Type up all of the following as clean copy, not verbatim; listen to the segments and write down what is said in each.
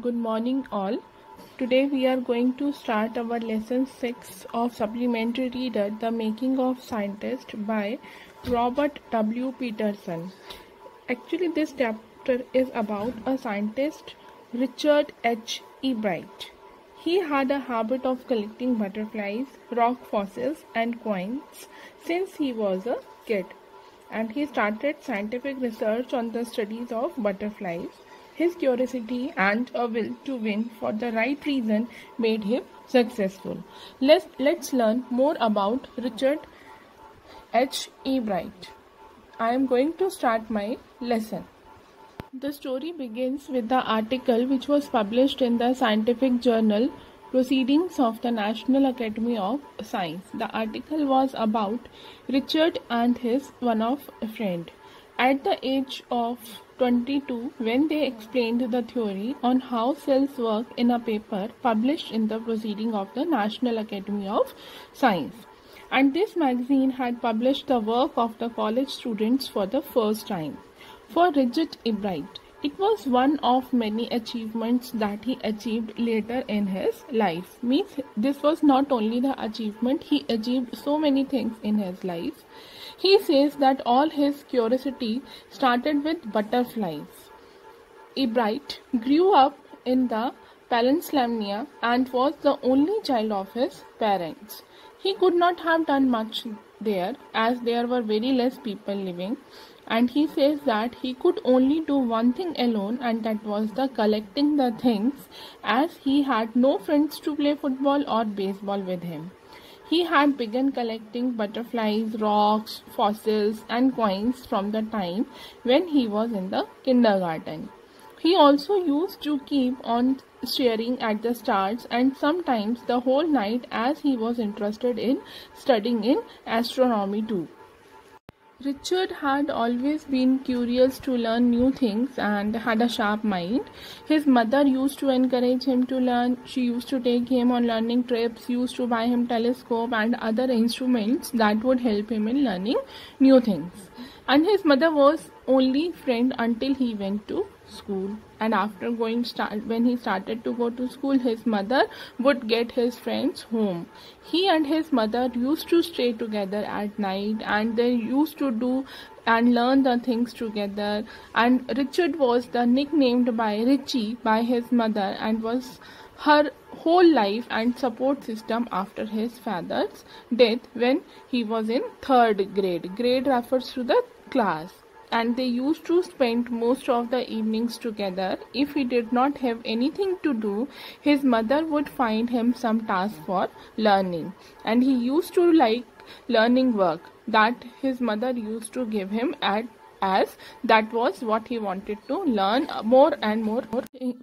Good morning all. Today we are going to start our lesson 6 of supplementary reader The Making of Scientist by Robert W. Peterson. Actually this chapter is about a scientist, Richard H. Ebright. He had a habit of collecting butterflies, rock fossils and coins since he was a kid, and he started scientific research on the studies of butterflies. His curiosity and a will to win for the right reason made him successful. Let's learn more about Richard H. Ebright. I am going to start my lesson. The story begins with the article which was published in the scientific journal Proceedings of the National Academy of Science. The article was about Richard and his one-off friend. At the age of 22, when they explained the theory on how cells work in a paper published in the Proceedings of the National Academy of Science. And this magazine had published the work of the college students for the first time. For Richard Ebright, it was one of many achievements that he achieved later in his life. Means this was not only the achievement, he achieved so many things in his life. He says that all his curiosity started with butterflies. Ebright grew up in the Pennsylvania and was the only child of his parents. He could not have done much there as there were very less people living, and he says that he could only do one thing alone, and that was the collecting the things, as he had no friends to play football or baseball with him. He had begun collecting butterflies, rocks, fossils and coins from the time when he was in the kindergarten. He also used to keep on staring at the stars and sometimes the whole night, as he was interested in studying in astronomy too. Richard had always been curious to learn new things and had a sharp mind. His mother used to encourage him to learn. She used to take him on learning trips, used to buy him telescope and other instruments that would help him in learning new things. And his mother was only friend until he went to school, and after when he started to go to school, his mother would get his friends home. He and his mother used to stay together at night, and they used to do and learn the things together. And Richard was the nicknamed by Richie by his mother and was her whole life and support system after his father's death when he was in 3rd grade. Grade refers to the class. And they used to spend most of the evenings together. If he did not have anything to do, his mother would find him some task for learning, and he used to like learning work that his mother used to give him as that was what he wanted to learn more and more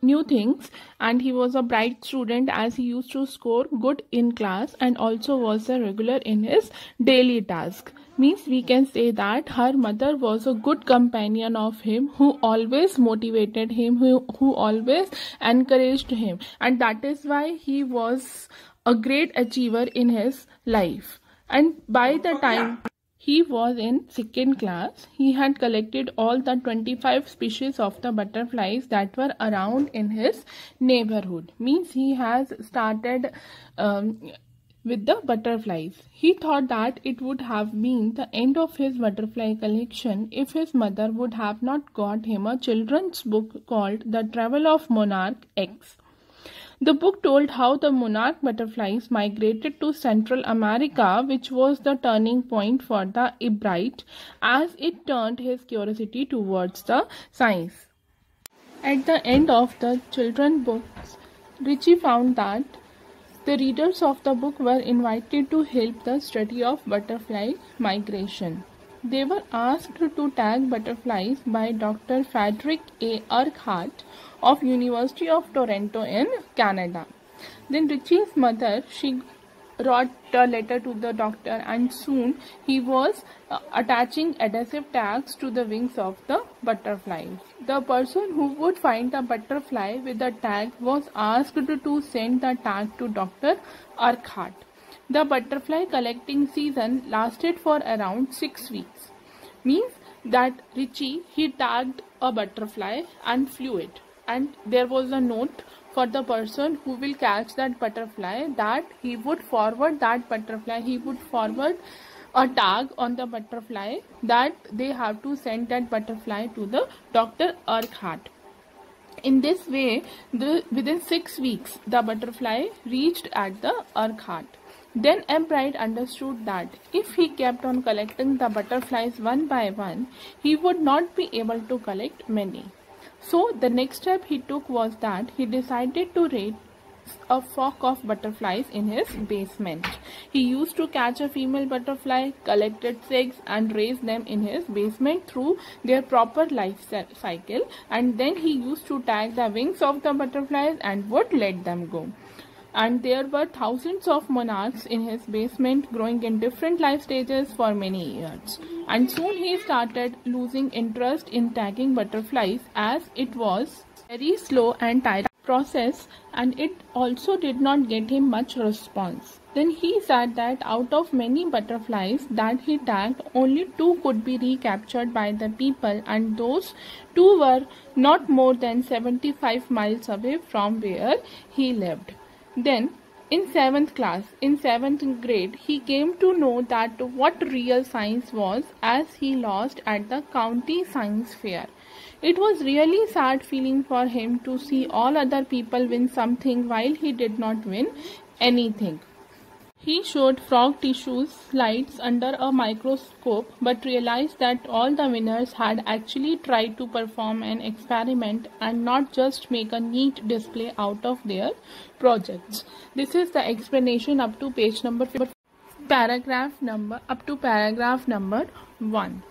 new things. And he was a bright student as he used to score good in class and also was a regular in his daily task. Means we can say that her mother was a good companion of him, who always motivated him, who always encouraged him, and that is why he was a great achiever in his life. And by the time he was in 2nd class, he had collected all the 25 species of the butterflies that were around in his neighborhood. Means he has started with the butterflies. He thought that it would have been the end of his butterfly collection if his mother would have not got him a children's book called The Travel of Monarch X. The book told how the monarch butterflies migrated to Central America, which was the turning point for the Ebright, as it turned his curiosity towards the science. At the end of the children's books, Richie found that the readers of the book were invited to help the study of butterfly migration. They were asked to tag butterflies by Dr. Frederick A. Urquhart of University of Toronto in Canada. Then Richie's mother, she wrote a letter to the doctor, and soon he was attaching adhesive tags to the wings of the butterflies. The person who would find the butterfly with the tag was asked to send the tag to Dr. Urquhart. The butterfly collecting season lasted for around 6 weeks. Means that Richie, he tagged a butterfly and flew it. and there was a note for the person who will catch that butterfly, that he would forward that butterfly, he would forward a tag on the butterfly that they have to send that butterfly to the Dr. Urquhart. In this way, within 6 weeks, the butterfly reached at the Urquhart. Then Ebrard understood that if he kept on collecting the butterflies one by one, he would not be able to collect many. So the next step he took was that he decided to raise a flock of butterflies in his basement. He used to catch a female butterfly, collected eggs and raised them in his basement through their proper life cycle, and then he used to tag the wings of the butterflies and would let them go. And there were thousands of monarchs in his basement growing in different life stages for many years. And soon he started losing interest in tagging butterflies, as it was very slow and tiring process, and it also did not get him much response. Then he said that out of many butterflies that he tagged, only 2 could be recaptured by the people, and those 2 were not more than 75 miles away from where he lived. Then in 7th class, in 7th grade, he came to know that what real science was, as he lost at the county science fair. It was really sad feeling for him to see all other people win something while he did not win anything. He showed frog tissue slides under a microscope, but realized that all the winners had actually tried to perform an experiment and not just make a neat display out of their projects. This is the explanation up to paragraph number 1.